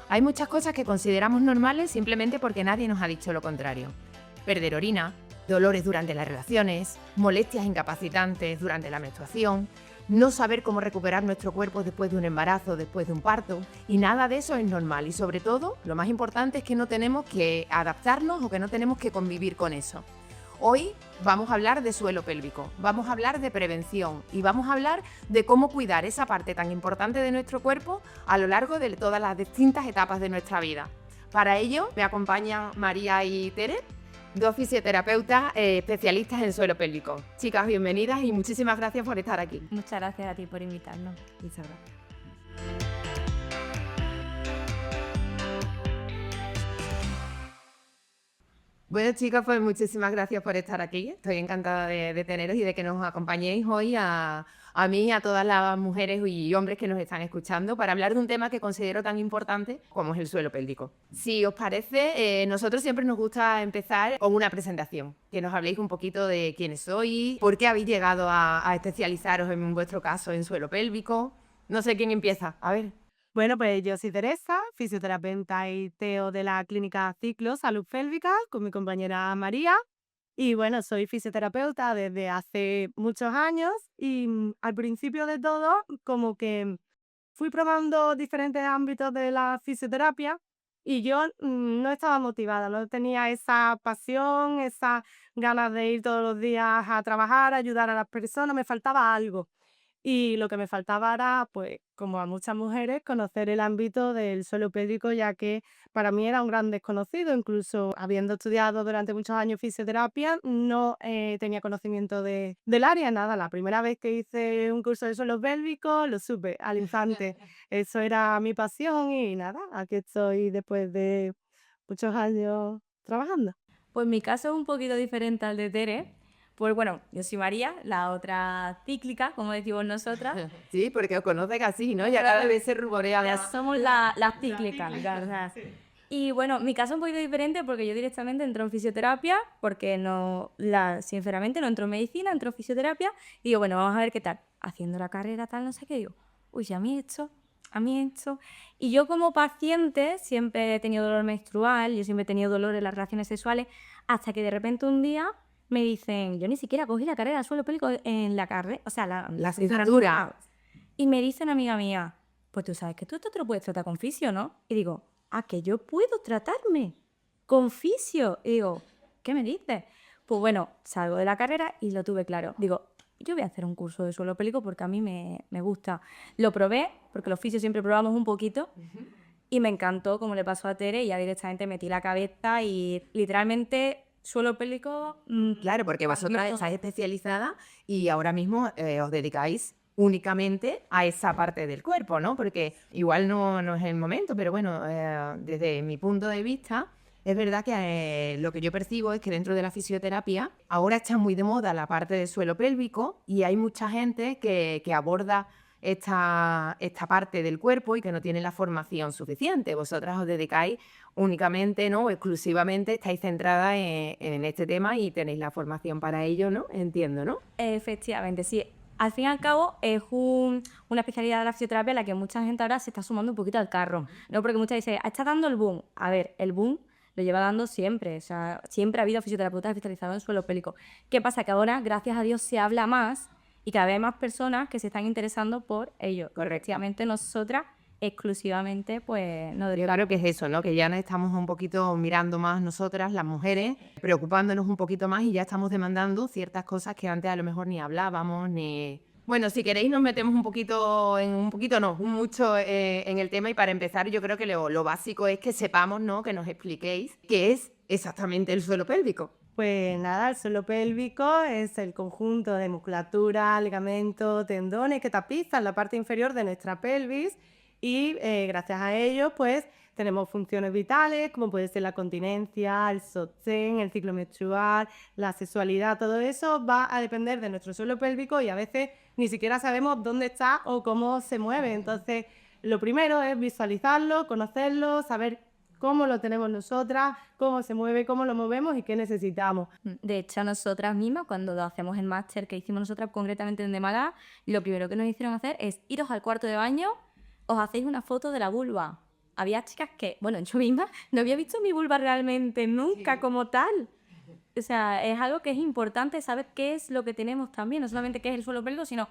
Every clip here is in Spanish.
Hay muchas cosas que consideramos normales simplemente porque nadie nos ha dicho lo contrario. Perder orina, dolores durante las relaciones, molestias incapacitantes durante la menstruación, no saber cómo recuperar nuestro cuerpo después de un embarazo, después de un parto, y nada de eso es normal. Y sobre todo, lo más importante es que no tenemos que adaptarnos o que no tenemos que convivir con eso. Hoy vamos a hablar de suelo pélvico, vamos a hablar de prevención y vamos a hablar de cómo cuidar esa parte tan importante de nuestro cuerpo a lo largo de todas las distintas etapas de nuestra vida. Para ello me acompañan María y Tere, dos fisioterapeutas especialistas en suelo pélvico. Chicas, bienvenidas y muchísimas gracias por estar aquí. Muchas gracias a ti por invitarnos. Muchas gracias. Bueno, chicas, pues muchísimas gracias por estar aquí. Estoy encantada de teneros y de que nos acompañéis hoy a mí y a todas las mujeres y hombres que nos están escuchando para hablar de un tema que considero tan importante como es el suelo pélvico. Si os parece, nosotros siempre nos gusta empezar con una presentación, que nos habléis un poquito de quiénes sois, por qué habéis llegado a especializaros en vuestro caso en suelo pélvico. No sé quién empieza. A ver. Bueno, pues yo soy Teresa, fisioterapeuta y TEO de la clínica Ciclo Salud Pélvica, con mi compañera María. Y bueno, soy fisioterapeuta desde hace muchos años y al principio de todo, como que fui probando diferentes ámbitos de la fisioterapia y yo no estaba motivada, no tenía esa pasión, esas ganas de ir todos los días a trabajar, ayudar a las personas, me faltaba algo. Y lo que me faltaba era, pues, como a muchas mujeres, conocer el ámbito del suelo pélvico, ya que para mí era un gran desconocido. Incluso habiendo estudiado durante muchos años fisioterapia, no tenía conocimiento del área, nada. La primera vez que hice un curso de suelo pélvico, lo supe al instante. Eso era mi pasión y nada, aquí estoy después de muchos años trabajando. Pues mi caso es un poquito diferente al de Tere. Pues bueno, yo soy María, la otra cíclica, como decimos nosotras. Sí, porque os conocen así, ¿no? Ya cada vez se rumorea Ya más. somos las cíclicas, ¿verdad? Y bueno, mi caso es un poquito diferente porque yo directamente entro en fisioterapia, porque sinceramente no entro en medicina, entro en fisioterapia, y digo, bueno, vamos a ver qué tal. Haciendo la carrera, tal, no sé qué, digo, uy, a mí esto. Y yo como paciente siempre he tenido dolor menstrual, yo siempre he tenido dolor en las relaciones sexuales, hasta que de repente un día me dicen, yo ni siquiera cogí la carrera de suelo pélvico en la carrera, o sea, La asignatura. y me dice una amiga mía, pues tú sabes que tú esto te lo puedes tratar con fisio, ¿no? Y digo, que yo puedo tratarme con fisio. Y digo, ¿qué me dices? Pues bueno, salgo de la carrera y lo tuve claro. Digo, yo voy a hacer un curso de suelo pélvico porque a mí me gusta. Lo probé, porque los fisios siempre probamos un poquito, y me encantó, como le pasó a Tere, y ya directamente metí la cabeza y literalmente suelo pélvico. Claro, porque vosotras estáis especializadas y ahora mismo os dedicáis únicamente a esa parte del cuerpo, ¿no? Porque igual no es el momento, pero bueno, desde mi punto de vista, es verdad que lo que yo percibo es que dentro de la fisioterapia ahora está muy de moda la parte del suelo pélvico y hay mucha gente que aborda esta parte del cuerpo y que no tiene la formación suficiente. Vosotras os dedicáis únicamente, ¿no? O exclusivamente estáis centradas en este tema y tenéis la formación para ello, ¿no? Entiendo, ¿no? Efectivamente, sí. Al fin y al cabo es una especialidad de la fisioterapia a la que mucha gente ahora se está sumando un poquito al carro, ¿no? Porque muchas dicen, está dando el boom. A ver, el boom lo lleva dando siempre, o sea, siempre ha habido fisioterapeutas especializados en suelo pélvico. ¿Qué pasa? Que ahora, gracias a Dios, se habla más y cada vez hay más personas que se están interesando por ello. Correctamente, nosotras exclusivamente, pues, no dedicamos. Claro que es eso, ¿no? Que ya nos estamos un poquito mirando más nosotras, las mujeres, preocupándonos un poquito más y ya estamos demandando ciertas cosas que antes a lo mejor ni hablábamos, ni... Bueno, si queréis nos metemos un poquito, mucho en el tema y para empezar yo creo que lo básico es que sepamos, ¿no? Que nos expliquéis qué es exactamente el suelo pélvico. Pues nada, el suelo pélvico es el conjunto de musculatura, ligamentos, tendones que tapizan la parte inferior de nuestra pelvis y gracias a ello pues tenemos funciones vitales como puede ser la continencia, el sostén, el ciclo menstrual, la sexualidad, todo eso va a depender de nuestro suelo pélvico y a veces ni siquiera sabemos dónde está o cómo se mueve. Entonces, lo primero es visualizarlo, conocerlo, saber cómo lo tenemos nosotras, cómo se mueve, cómo lo movemos y qué necesitamos. De hecho, nosotras mismas, cuando hacemos el máster que hicimos nosotras concretamente en Málaga, lo primero que nos hicieron hacer es iros al cuarto de baño, os hacéis una foto de la vulva. había chicas que, bueno, yo misma no había visto mi vulva realmente nunca como tal. O sea, es algo que es importante saber qué es lo que tenemos también, no solamente qué es el suelo pélvico, sino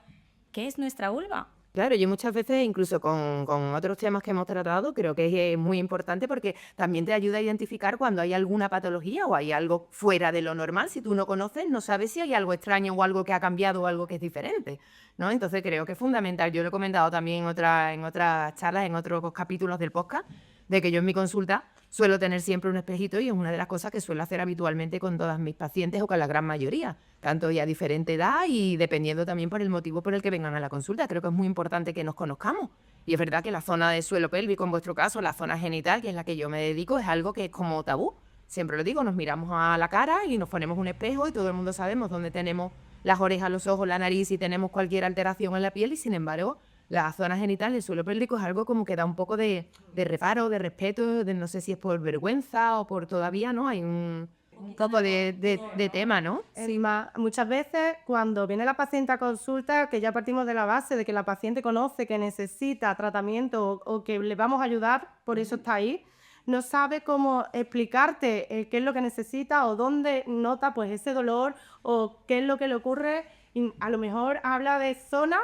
qué es nuestra vulva. Claro, yo muchas veces, incluso con otros temas que hemos tratado, creo que es muy importante porque también te ayuda a identificar cuando hay alguna patología o hay algo fuera de lo normal. Si tú no conoces, no sabes si hay algo extraño o algo que ha cambiado o algo que es diferente, ¿no? Entonces creo que es fundamental. Yo lo he comentado también en otras charlas, en otros capítulos del podcast, de que yo en mi consulta suelo tener siempre un espejito y es una de las cosas que suelo hacer habitualmente con todas mis pacientes o con la gran mayoría, tanto y a diferente edad y dependiendo también por el motivo por el que vengan a la consulta. Creo que es muy importante que nos conozcamos. Y es verdad que la zona de suelo pélvico, en vuestro caso, la zona genital, que es la que yo me dedico, es algo que es como tabú. Siempre lo digo, nos miramos a la cara y nos ponemos un espejo y todo el mundo sabemos dónde tenemos las orejas, los ojos, la nariz y tenemos cualquier alteración en la piel y sin embargo la zona genital, el suelo pélvico es algo como que da un poco de reparo, de respeto, de no sé si es por vergüenza o por todavía, ¿no? Hay un poco de tema, ¿no? Encima, muchas veces cuando viene la paciente a consulta, que ya partimos de la base de que la paciente conoce que necesita tratamiento o que le vamos a ayudar, por eso está ahí, no sabe cómo explicarte qué es lo que necesita o dónde nota pues ese dolor o qué es lo que le ocurre. Y a lo mejor habla de zonas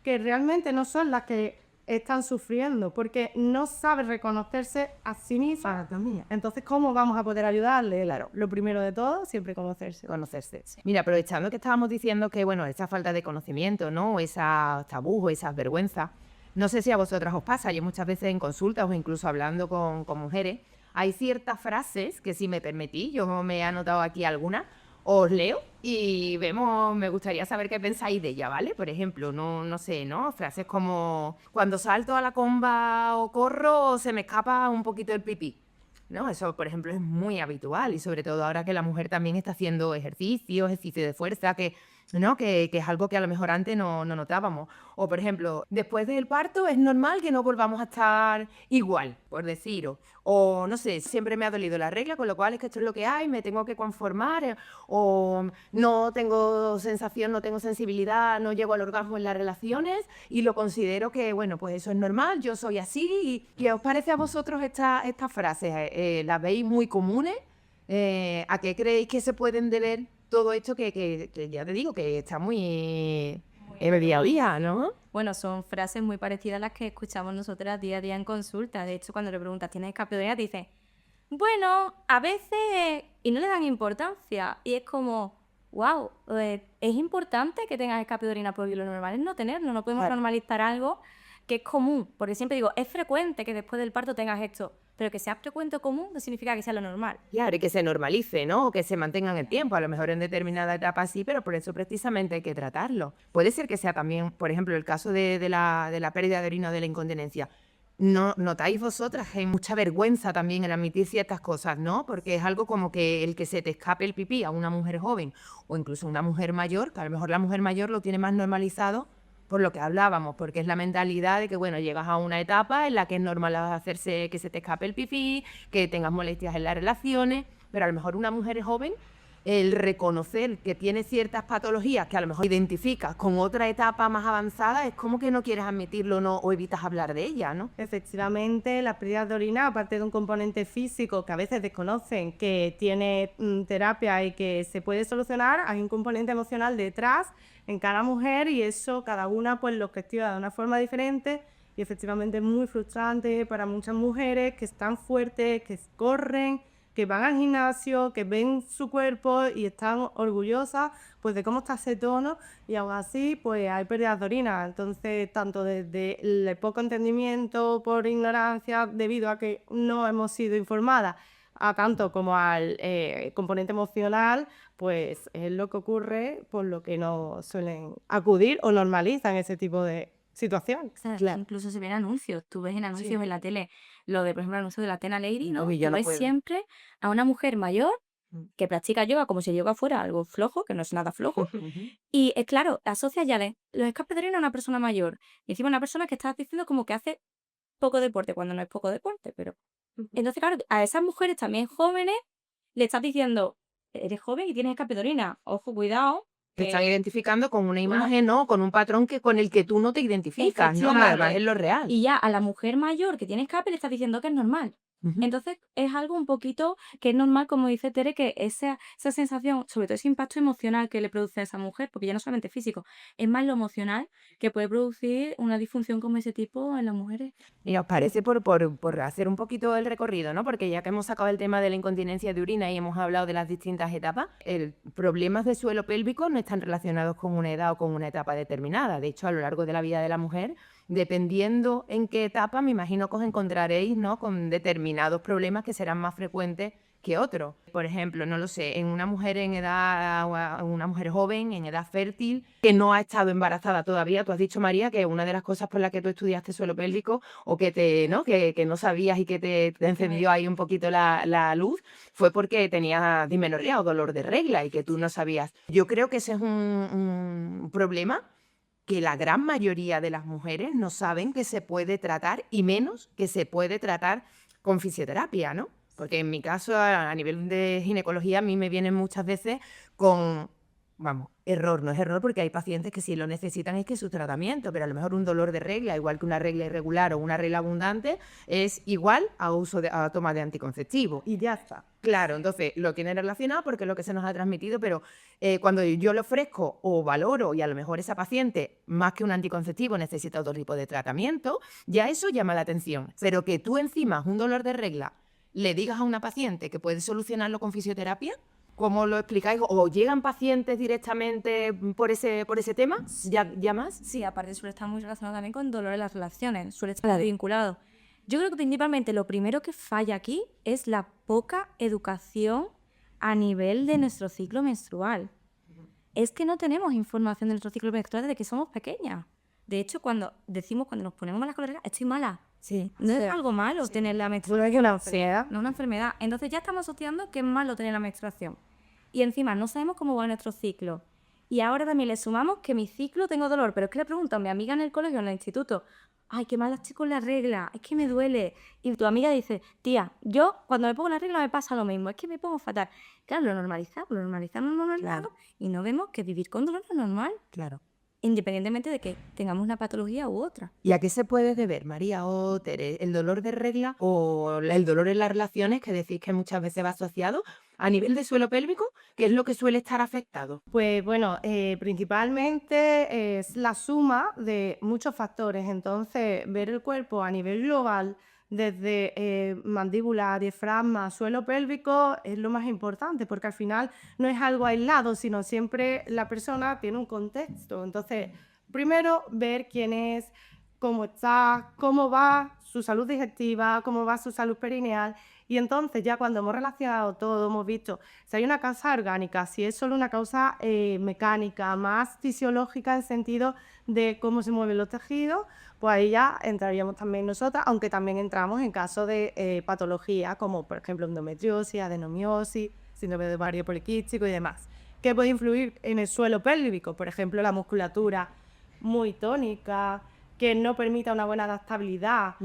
que realmente no son las que están sufriendo, porque no sabe reconocerse a sí misma. Entonces, ¿cómo vamos a poder ayudarle? Claro, lo primero de todo, siempre conocerse. Conocerse. Mira, aprovechando que estábamos diciendo que, bueno, esa falta de conocimiento, ¿no? Esa tabú, esas vergüenzas. No sé si a vosotras os pasa, yo muchas veces en consultas o incluso hablando con mujeres, hay ciertas frases que si me permitís, yo me he anotado aquí algunas, os leo y vemos, me gustaría saber qué pensáis de ella, ¿vale? Por ejemplo, no sé, ¿no? Frases como cuando salto a la comba o corro se me escapa un poquito el pipí. ¿No? Eso, por ejemplo, es muy habitual y sobre todo ahora que la mujer también está haciendo ejercicio de fuerza, ¿no? Que es algo que a lo mejor antes no notábamos. O, por ejemplo, después del parto es normal que no volvamos a estar igual, por deciros. O, no sé, siempre me ha dolido la regla, con lo cual es que esto es lo que hay, me tengo que conformar. O no tengo sensación, no tengo sensibilidad, no llego al orgasmo en las relaciones y lo considero que, bueno, pues eso es normal, yo soy así. ¿Y qué os parece a vosotros estas frases? ¿Las veis muy comunes? ¿A qué creéis que se pueden deber todo esto que ya te digo que está muy en el día a día, ¿no? Bueno, son frases muy parecidas a las que escuchamos nosotras día a día en consulta. De hecho, cuando le preguntas, ¿tienes escapiodenia? Te dicen, bueno, a veces, y no le dan importancia. Y es como, wow, es importante que tengas escapiodorina, porque lo normal es no tenerlo. No podemos normalizar algo que es común. Porque siempre digo, es frecuente que después del parto tengas esto. Pero que sea frecuente o común no significa que sea lo normal. Claro, y que se normalice, ¿no? O que se mantenga en el tiempo. A lo mejor en determinada etapa sí, pero por eso precisamente hay que tratarlo. Puede ser que sea también, por ejemplo, el caso de la pérdida de orina o de la incontinencia. ¿No notáis vosotras que hay mucha vergüenza también en admitir ciertas cosas, ¿no? Porque es algo como que el que se te escape el pipí a una mujer joven o incluso a una mujer mayor, que a lo mejor la mujer mayor lo tiene más normalizado por lo que hablábamos, porque es la mentalidad de que, bueno, llegas a una etapa en la que es normal hacerse que se te escape el pipí, que tengas molestias en las relaciones, pero a lo mejor una mujer joven, el reconocer que tiene ciertas patologías que a lo mejor identificas con otra etapa más avanzada, es como que no quieres admitirlo o evitas hablar de ella, ¿no? Efectivamente, las pérdidas de orina, aparte de un componente físico que a veces desconocen que tiene terapia y que se puede solucionar, hay un componente emocional detrás en cada mujer y eso cada una pues lo gestiona de una forma diferente y efectivamente es muy frustrante para muchas mujeres que están fuertes, que corren, que van al gimnasio, que ven su cuerpo y están orgullosas pues de cómo está ese tono y aún así pues hay pérdidas de orina. Entonces, tanto desde el poco entendimiento por ignorancia debido a que no hemos sido informadas, a tanto como al componente emocional, pues es lo que ocurre por lo que no suelen acudir o normalizan ese tipo de situación. O sea, Claro. incluso se ven anuncios. Tú ves en anuncios en la tele, lo de, por ejemplo, el anuncio de la Tena Lady, ¿no? Uy, yo Tú no ves puedo. siempre a una mujer mayor Mm. que practica yoga como si el yoga fuera algo flojo, que no es nada flojo. Y claro, asocia ya los escapes de orina a una persona mayor. Y encima una persona que estás diciendo como que hace poco deporte, cuando no es poco deporte, pero... Entonces, claro, a esas mujeres también jóvenes le estás diciendo, eres joven y tienes escape de orina. Ojo, cuidado, Te están identificando con una imagen, ¿no? Con un patrón con el que tú no te identificas, ¿no? Además es lo real. Y ya a la mujer mayor que tiene escape le estás diciendo que es normal. Ujú. Entonces es algo un poquito que es normal, como dice Tere, que esa sensación, sobre todo ese impacto emocional que le produce a esa mujer, porque ya no solamente físico, es más lo emocional que puede producir una disfunción como ese tipo en las mujeres. ¿Y os parece por hacer un poquito el recorrido, ¿no? Porque ya que hemos sacado el tema de la incontinencia de orina y hemos hablado de las distintas etapas, problemas de suelo pélvico no están relacionados con una edad o con una etapa determinada. De hecho, a lo largo de la vida de la mujer, dependiendo en qué etapa, me imagino que os encontraréis, ¿no? Con determinados problemas que serán más frecuentes que otros. Por ejemplo, no lo sé, en una mujer en edad, una mujer joven, en edad fértil, que no ha estado embarazada todavía. Tú has dicho, María, que una de las cosas por las que tú estudiaste suelo pélvico o ¿no? Que no sabías y que te encendió ahí un poquito la luz, fue porque tenías dismenorrea o dolor de regla y que tú no sabías. Yo creo que ese es un problema que la gran mayoría de las mujeres no saben que se puede tratar, y menos que se puede tratar con fisioterapia, ¿no? Porque en mi caso, a nivel de ginecología, a mí me vienen muchas veces con, vamos, error, no es error porque hay pacientes que si lo necesitan es que su tratamiento, pero a lo mejor un dolor de regla, igual que una regla irregular o una regla abundante, es igual a toma de anticonceptivo. Y ya está. Claro, entonces lo tiene relacionado porque es lo que se nos ha transmitido, pero cuando yo le ofrezco o valoro y a lo mejor esa paciente, más que un anticonceptivo, necesita otro tipo de tratamiento, ya eso llama la atención. Pero que tú encima, un dolor de regla, le digas a una paciente que puede solucionarlo con fisioterapia, ¿cómo lo explicáis? ¿O llegan pacientes directamente por ese tema? ¿Ya más? Sí, aparte suele estar muy relacionado también con dolor en las relaciones, suele estar vinculado. Yo creo que principalmente lo primero que falla aquí es la poca educación a nivel de nuestro ciclo menstrual. Es que no tenemos información de nuestro ciclo menstrual desde que somos pequeñas. De hecho, cuando nos ponemos malas con la regla, estoy mala. Sí. No es algo malo tener la menstruación. No es que una ansiedad. No es una enfermedad. Entonces ya estamos asociando que es malo tener la menstruación. Y encima no sabemos cómo va nuestro ciclo. Y ahora también le sumamos que mi ciclo tengo dolor. Pero es que le pregunto a mi amiga en el colegio, en el instituto, ay, qué mal estoy con la regla, es que me duele. Y tu amiga dice, tía, yo cuando me pongo la regla me pasa lo mismo, es que me pongo fatal. Claro, lo normalizamos y no vemos que vivir con dolor es normal. Claro. Independientemente de que tengamos una patología u otra. ¿Y a qué se puede deber, María o Tere? ¿El dolor de regla o el dolor en las relaciones, que decís que muchas veces va asociado a nivel de suelo pélvico? ¿Qué es lo que suele estar afectado? Pues bueno, principalmente es la suma de muchos factores. Entonces, ver el cuerpo a nivel global, desde mandíbula, diafragma, suelo pélvico, es lo más importante, porque al final no es algo aislado, sino siempre la persona tiene un contexto. Entonces, primero ver quién es, cómo está, cómo va su salud digestiva, cómo va su salud perineal. Y entonces ya cuando hemos relacionado todo, hemos visto si hay una causa orgánica, si es solo una causa mecánica, más fisiológica en sentido de cómo se mueven los tejidos, pues ahí ya entraríamos también nosotras, aunque también entramos en casos de patología como por ejemplo endometriosis, adenomiosis, síndrome de ovario poliquístico y demás. ¿Qué puede influir en el suelo pélvico? Por ejemplo, la musculatura muy tónica, que no permita una buena adaptabilidad.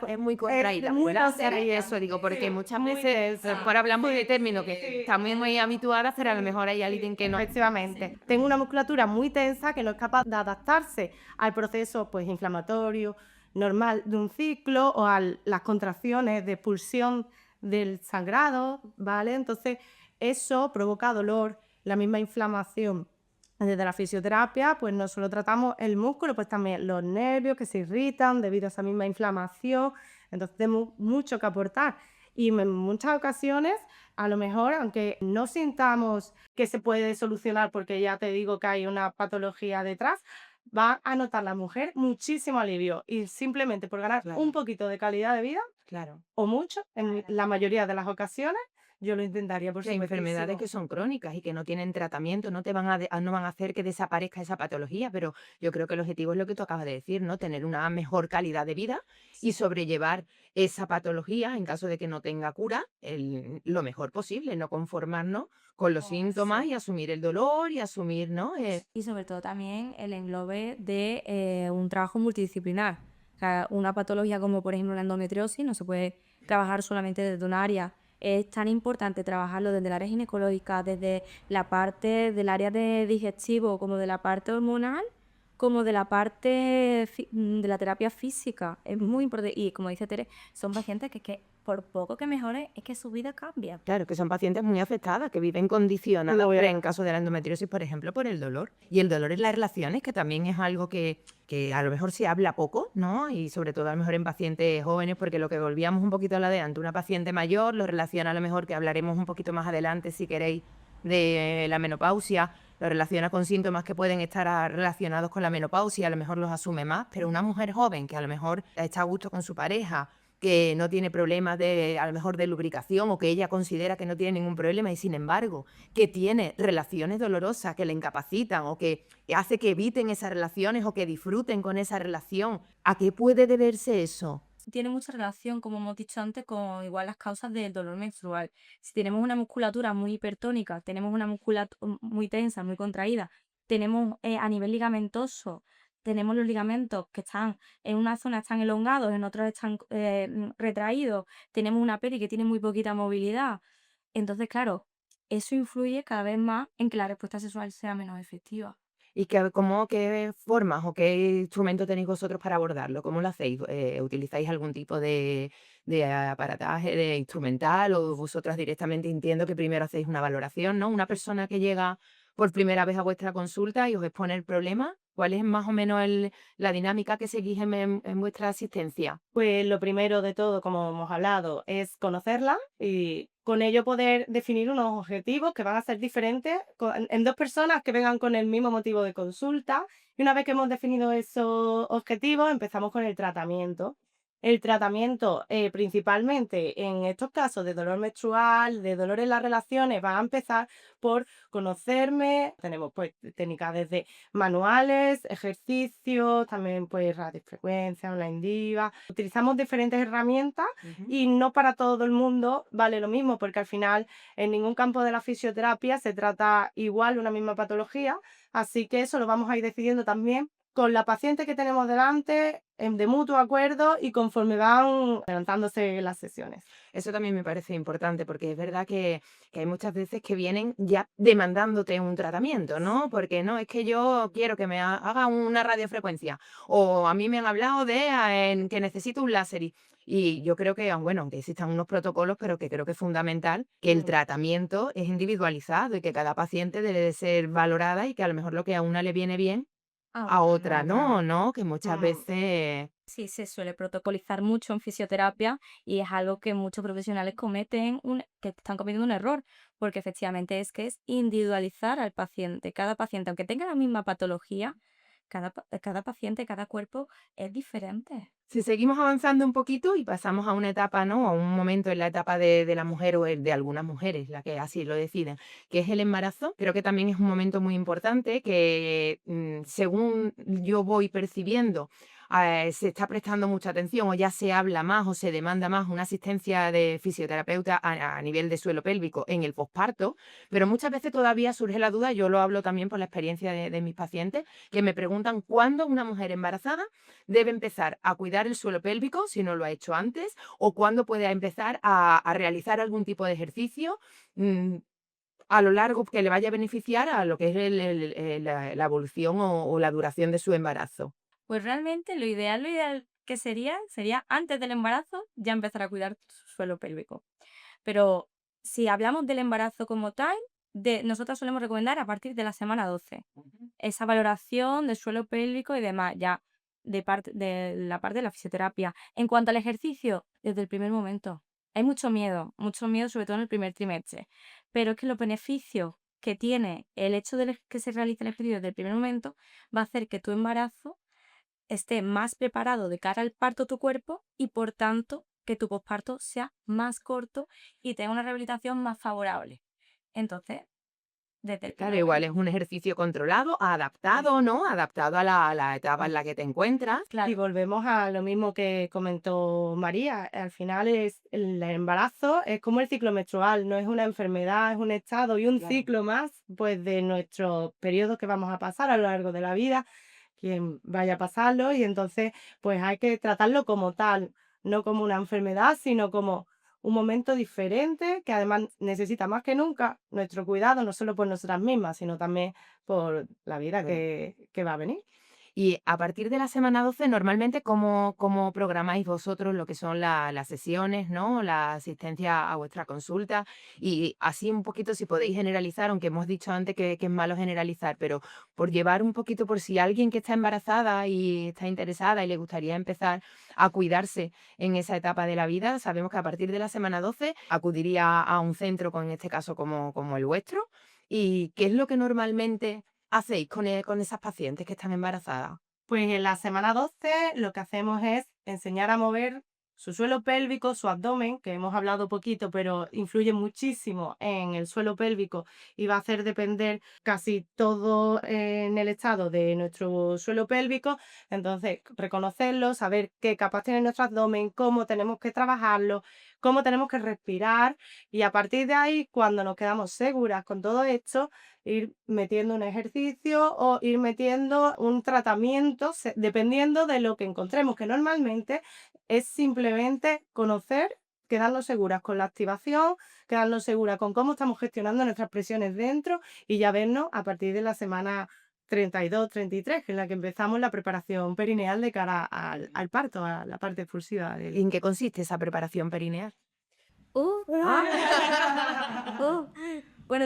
Es muy contraída. muy Y eso digo, porque muchas veces, ahora hablamos de términos que estamos muy habituadas, pero a lo mejor hay alguien que no. Efectivamente. Tengo una musculatura muy tensa que no es capaz de adaptarse al proceso pues, inflamatorio normal de un ciclo o a las contracciones de expulsión del sangrado, ¿vale? Entonces, eso provoca dolor, la misma inflamación. Desde la fisioterapia, pues no solo tratamos el músculo, pues también los nervios que se irritan debido a esa misma inflamación. Entonces tenemos mucho que aportar. Y en muchas ocasiones, a lo mejor, aunque no sintamos que se puede solucionar, porque ya te digo que hay una patología detrás, va a notar la mujer muchísimo alivio. Y simplemente por ganar un poquito de calidad de vida, Claro. o mucho, en la mayoría de las ocasiones, yo lo intentaría por Hay enfermedades que son crónicas y que no tienen tratamiento, no van a hacer que desaparezca esa patología, pero yo creo que el objetivo es lo que tú acabas de decir, ¿no? Tener una mejor calidad de vida y sobrellevar esa patología en caso de que no tenga cura lo mejor posible, no conformarnos con los síntomas y asumir el dolor y asumir, ¿no? Y sobre todo también el englobe de un trabajo multidisciplinar. O sea, una patología como por ejemplo la endometriosis no se puede trabajar solamente desde un área es tan importante trabajarlo desde el área ginecológica, desde la parte del área de digestivo, como de la parte hormonal, como de la parte de la terapia física. Es muy importante. Y como dice Tere, son pacientes que por poco que mejoren, es que su vida cambia. Claro, que son pacientes muy afectadas, que viven condicionadas, en caso de la endometriosis, por ejemplo, por el dolor. Y el dolor en las relaciones, que también es algo que a lo mejor se habla poco, ¿no? Y sobre todo a lo mejor en pacientes jóvenes, porque lo que volvíamos un poquito a la de antes, una paciente mayor lo relaciona a lo mejor, que hablaremos un poquito más adelante, si queréis, de la menopausia, lo relaciona con síntomas que pueden estar relacionados con la menopausia, a lo mejor los asume más, pero una mujer joven que a lo mejor está a gusto con su pareja, que no tiene problemas de, a lo mejor, de lubricación, o que ella considera que no tiene ningún problema y sin embargo que tiene relaciones dolorosas que le incapacitan o que hace que eviten esas relaciones o que disfruten con esa relación. ¿A qué puede deberse eso? Tiene mucha relación, como hemos dicho antes, con igual las causas del dolor menstrual. Si tenemos una musculatura muy hipertónica, tenemos una musculatura muy tensa, muy contraída, tenemos a nivel ligamentoso, tenemos los ligamentos que están en una zona están elongados, en otras están retraídos, tenemos una peri que tiene muy poquita movilidad. Entonces, claro, eso influye cada vez más en que la respuesta sexual sea menos efectiva. ¿Y qué formas o qué instrumentos tenéis vosotros para abordarlo? ¿Cómo lo hacéis? ¿Utilizáis algún tipo de aparataje, de instrumental, o vosotras directamente, entiendo que primero hacéis una valoración, ¿no? Una persona que llega por primera vez a vuestra consulta y os expone el problema, ¿cuál es más o menos la dinámica que seguís en vuestra asistencia? Pues lo primero de todo, como hemos hablado, es conocerla y con ello poder definir unos objetivos que van a ser diferentes en dos personas que vengan con el mismo motivo de consulta. Y una vez que hemos definido esos objetivos, empezamos con el tratamiento. El tratamiento, principalmente en estos casos de dolor menstrual, de dolor en las relaciones, va a empezar por conocerme. Tenemos pues técnicas desde manuales, ejercicios, también pues radiofrecuencia, online diva. Utilizamos diferentes herramientas Ujú. y no para todo el mundo vale lo mismo, porque al final en ningún campo de la fisioterapia se trata igual una misma patología, así que eso lo vamos a ir decidiendo también con la paciente que tenemos delante, de mutuo acuerdo y conforme van adelantándose las sesiones. Eso también me parece importante, porque es verdad que hay muchas veces que vienen ya demandándote un tratamiento, ¿no? Porque no, es que yo quiero que me haga una radiofrecuencia, o a mí me han hablado de que necesito un láser. Y yo creo que, bueno, aunque existan unos protocolos, pero que creo que es fundamental que el Mm. tratamiento es individualizado y que cada paciente debe de ser valorada, y que a lo mejor lo que a una le viene bien, a Ahora otra no. no, ¿no? Que muchas Mm. veces... Sí, se suele protocolizar mucho en fisioterapia y es algo que muchos profesionales cometen, que están cometiendo un error, porque efectivamente es que es individualizar al paciente. Cada paciente, aunque tenga la misma patología, cada paciente, cada cuerpo es diferente. Si seguimos avanzando un poquito y pasamos a una etapa, ¿no? A un momento en la etapa de la mujer, o de algunas mujeres, la que así lo deciden, que es el embarazo, creo que también es un momento muy importante que, según yo voy percibiendo, se está prestando mucha atención, o ya se habla más o se demanda más una asistencia de fisioterapeuta a nivel de suelo pélvico en el posparto, pero muchas veces todavía surge la duda. Yo lo hablo también por la experiencia de mis pacientes, que me preguntan cuándo una mujer embarazada debe empezar a cuidar el suelo pélvico, si no lo ha hecho antes, o cuándo puede empezar a realizar algún tipo de ejercicio, mm, a lo largo, que le vaya a beneficiar a lo que es la evolución o la duración de su embarazo. Pues realmente lo ideal que sería antes del embarazo ya empezar a cuidar su suelo pélvico. Pero si hablamos del embarazo como tal, nosotros solemos recomendar a partir de la semana 12 Ujú. esa valoración del suelo pélvico y demás, ya de la parte de la fisioterapia. En cuanto al ejercicio, desde el primer momento. Hay mucho miedo sobre todo en el primer trimestre. Pero es que los beneficios que tiene el hecho de que se realice el ejercicio desde el primer momento va a hacer que tu embarazo esté más preparado de cara al parto tu cuerpo y por tanto que tu posparto sea más corto y tenga una rehabilitación más favorable. Entonces, desde el Claro, primer igual momento. es un ejercicio controlado, adaptado, ¿no? Adaptado a la etapa en la que te encuentras. Y Claro, volvemos a lo mismo que comentó María. Al final es el embarazo es como el ciclo menstrual, no es una enfermedad, es un estado y un Claro. ciclo más, pues, de nuestros periodos que vamos a pasar a lo largo de la vida, quien vaya a pasarlo, y entonces, pues hay que tratarlo como tal, no como una enfermedad, sino como un momento diferente que además necesita más que nunca nuestro cuidado, no solo por nosotras mismas, sino también por la vida Claro. que va a venir. Y a partir de la semana 12, normalmente, ¿cómo programáis vosotros lo que son las sesiones, ¿no? La asistencia a vuestra consulta? Y así un poquito, si podéis generalizar, aunque hemos dicho antes que es malo generalizar, pero por llevar un poquito, por si alguien que está embarazada y está interesada y le gustaría empezar a cuidarse en esa etapa de la vida, sabemos que a partir de la semana 12 acudiría a un centro, en este caso como el vuestro. ¿Y qué es lo que normalmente hacéis con esas pacientes que están embarazadas? Pues en la semana 12 lo que hacemos es enseñar a mover su suelo pélvico, su abdomen, que hemos hablado poquito, pero influye muchísimo en el suelo pélvico y va a hacer depender casi todo en el estado de nuestro suelo pélvico. Entonces, reconocerlo, saber qué capas tiene nuestro abdomen, cómo tenemos que trabajarlo, cómo tenemos que respirar y a partir de ahí, cuando nos quedamos seguras con todo esto, ir metiendo un ejercicio o ir metiendo un tratamiento, dependiendo de lo que encontremos, que normalmente es simplemente conocer, quedarnos seguras con la activación, quedarnos seguras con cómo estamos gestionando nuestras presiones dentro y ya vernos a partir de la semana 32, 33, que es la que empezamos la preparación perineal de cara al parto, a la parte expulsiva ¿Y del... en qué consiste esa preparación perineal? Uh, Ah, uh. Bueno,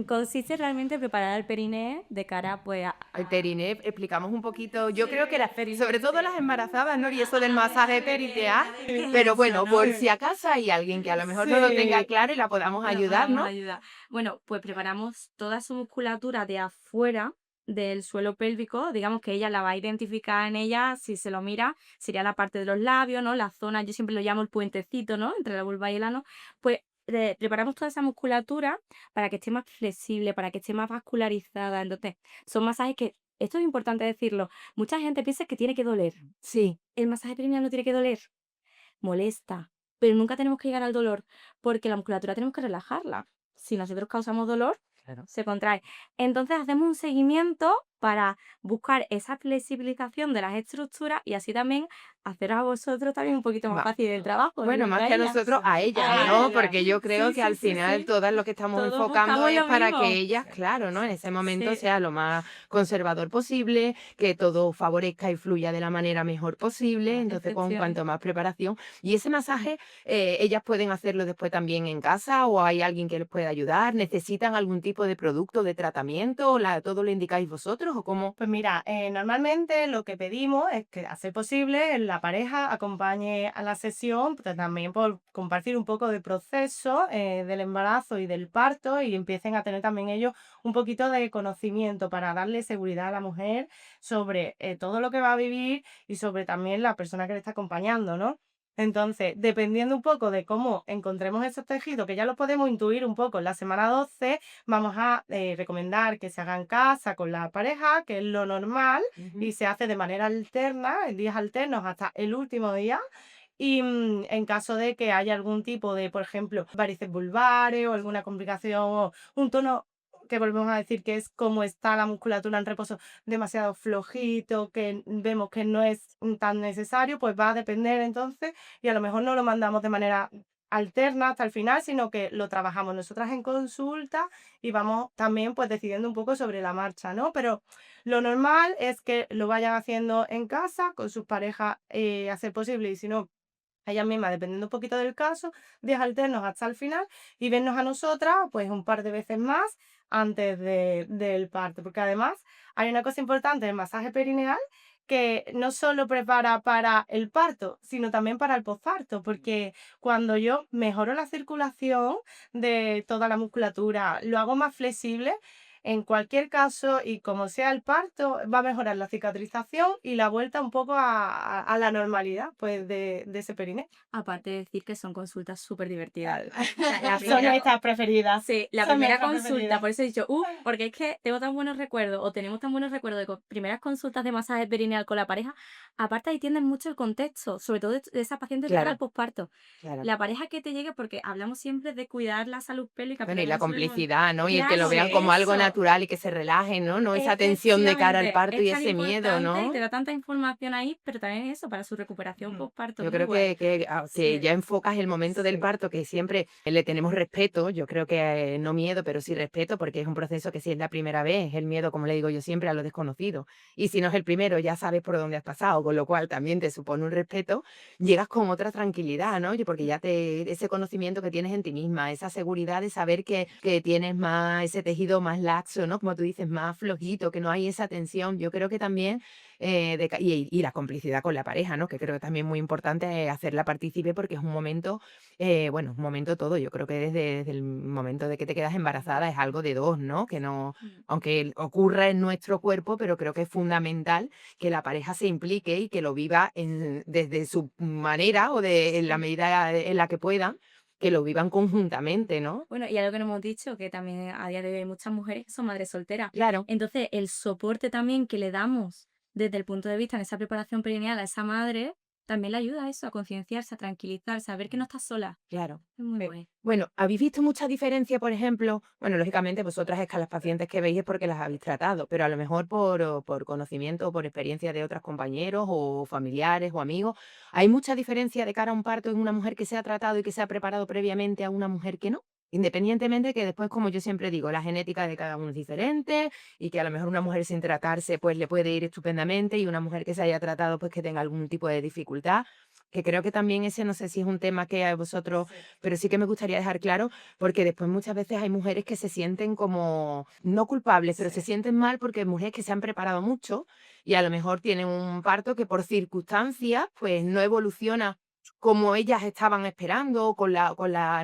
consiste realmente en preparar el periné de cara pues el periné, explicamos un poquito. Yo creo que periné, sobre todo las embarazadas, ¿no? Y eso del masaje periteal, ¿qué es pero eso, bueno, no? por si acaso hay alguien que a lo mejor no lo tenga Sí. claro y la podamos La ayudar, podamos ¿no? ayudar. Bueno, pues preparamos toda su musculatura de afuera del suelo pélvico, digamos que ella la va a identificar en ella, si se lo mira, sería la parte de los labios, ¿no? La zona, yo siempre lo llamo el puentecito, ¿no? Entre la vulva y el ano, pues preparamos toda esa musculatura para que esté más flexible, para que esté más vascularizada. Entonces, son masajes que, esto es importante decirlo, mucha gente piensa que tiene que doler. Sí, El masaje perineal no tiene que doler, molesta, pero nunca tenemos que llegar al dolor, porque la musculatura tenemos que relajarla. Si nosotros causamos dolor, claro. se contrae. Entonces hacemos un seguimiento para buscar esa flexibilización de las estructuras y así también hacer a vosotros también un poquito más Va. fácil el trabajo, Bueno, igual que más a que a ellas. nosotros, a ellas, A ¿no? ellas. Porque yo creo Sí, que sí, al sí, final sí. todas lo que estamos Todos enfocando buscamos es lo para que mismo. ellas, claro, ¿no? En ese momento Sí. sea lo más conservador posible, que todo favorezca y fluya de la manera mejor posible, entonces con Efectivamente. cuanto más preparación. Y ese masaje, ellas pueden hacerlo después también en casa o hay alguien que les pueda ayudar, ¿necesitan algún tipo de producto, de tratamiento, o todo lo indicáis vosotros o cómo? Pues mira, normalmente lo que pedimos es que, a ser posible, la pareja acompañe a la sesión, pero también por compartir un poco de proceso del embarazo y del parto y empiecen a tener también ellos un poquito de conocimiento para darle seguridad a la mujer sobre todo lo que va a vivir y sobre también la persona que le está acompañando, ¿no? Entonces, dependiendo un poco de cómo encontremos esos tejidos, que ya lo podemos intuir un poco en la semana 12, vamos a recomendar que se haga en casa con la pareja, que es lo normal, Ujú. y se hace de manera alterna, en días alternos hasta el último día. Y en caso de que haya algún tipo de, por ejemplo, varices vulvares o alguna complicación o un tono que volvemos a decir que es como está la musculatura en reposo demasiado flojito, que vemos que no es tan necesario, pues va a depender entonces y a lo mejor no lo mandamos de manera alterna hasta el final, sino que lo trabajamos nosotras en consulta y vamos también pues decidiendo un poco sobre la marcha, ¿no? Pero lo normal es que lo vayan haciendo en casa con sus parejas a ser posible y si no, ellas mismas, dependiendo un poquito del caso, días alternos hasta el final y vernos a nosotras pues un par de veces más antes del parto, porque además hay una cosa importante del masaje perineal que no solo prepara para el parto, sino también para el posparto, porque cuando yo mejoro la circulación de toda la musculatura, lo hago más flexible, en cualquier caso, y como sea el parto, va a mejorar la cicatrización y la vuelta un poco a la normalidad pues, de ese periné. Aparte de decir que son consultas súper divertidas. La Son primera, nuestras preferidas. sí, la Son primera nuestras consulta, preferidas. por eso he dicho, porque es que tengo tan buenos recuerdos, o tenemos tan buenos recuerdos de primeras consultas de masaje perineal con la pareja. Aparte, ahí tienden mucho el contexto, sobre todo de esas pacientes de cara al Claro, posparto. claro. La pareja que te llegue, porque hablamos siempre de cuidar la salud pélvica, Bueno, y pero la no solo complicidad, ¿no? Y el que lo claro, vean como algo eso, natural y que se relajen, ¿no? No esa tensión de cara al Efectivamente, parto es y tan ese miedo, importante y te ¿no? da tanta información ahí, pero también eso, para su recuperación Mm. postparto, Yo muy creo guay. que Sí, ya enfocas el momento del Sí. parto, que siempre le tenemos respeto, yo creo que no miedo, pero sí respeto, porque es un proceso que si es la primera vez, el miedo, como le digo yo siempre, a lo desconocido. Y si no es el primero, ya sabes por dónde has pasado, con lo cual también te supone un respeto, llegas con otra tranquilidad, ¿no? Porque ya ese conocimiento que tienes en ti misma, esa seguridad de saber que tienes más, ese tejido más laxo, ¿no? Como tú dices, más flojito, que no hay esa tensión. Yo creo que también y la complicidad con la pareja, ¿no? Que creo que también muy importante hacerla partícipe porque es un momento, bueno, un momento todo. Yo creo que desde el momento de que te quedas embarazada es algo de dos, ¿no? Que no, mm, aunque ocurra en nuestro cuerpo, pero creo que es fundamental que la pareja se implique y que lo viva desde su manera o en la sí. medida en la que puedan, que lo vivan conjuntamente, ¿no? Bueno, y algo que no hemos dicho, que también a día de hoy hay muchas mujeres que son madres solteras. Claro. Entonces, el soporte también que le damos desde el punto de vista en esa preparación perineal a esa madre, también le ayuda a eso, a concienciarse, a tranquilizarse, a ver que no está sola. Claro. Es muy guay. Bueno, ¿habéis visto mucha diferencia, por ejemplo? Bueno, lógicamente vosotras es que a las pacientes que veis es porque las habéis tratado, pero a lo mejor por conocimiento o por experiencia de otros compañeros o familiares o amigos, ¿hay mucha diferencia de cara a un parto en una mujer que se ha tratado y que se ha preparado previamente a una mujer que no? Independientemente de que después, como yo siempre digo, la genética de cada uno es diferente y que a lo mejor una mujer sin tratarse pues le puede ir estupendamente y una mujer que se haya tratado pues que tenga algún tipo de dificultad, que creo que también ese no sé si es un tema que a vosotros, pero sí que me gustaría dejar claro, porque después muchas veces hay mujeres que se sienten como, no culpables, pero se sienten mal porque mujeres que se han preparado mucho y a lo mejor tienen un parto que por circunstancias pues no evoluciona como ellas estaban esperando, o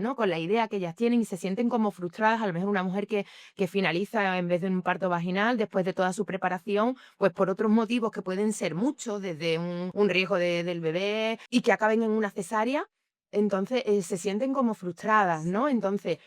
¿no? Con la idea que ellas tienen y se sienten como frustradas. A lo mejor una mujer que finaliza en vez de un parto vaginal después de toda su preparación, pues por otros motivos que pueden ser muchos, desde un riesgo del bebé y que acaben en una cesárea, entonces, se sienten como frustradas, ¿no? Entonces,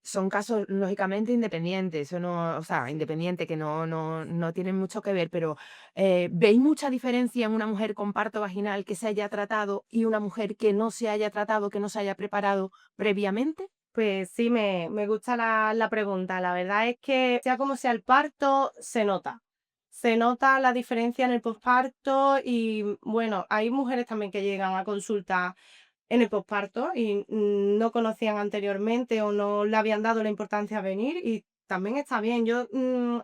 son casos lógicamente independientes, eso no, o sea, independientes que no tienen mucho que ver, pero ¿veis mucha diferencia en una mujer con parto vaginal que se haya tratado y una mujer que no se haya tratado, que no se haya preparado previamente? Pues sí, me gusta la pregunta. La verdad es que sea como sea el parto, se nota. Se nota la diferencia en el posparto y bueno, hay mujeres también que llegan a consulta en el posparto y no conocían anteriormente o no le habían dado la importancia a venir y también está bien. Yo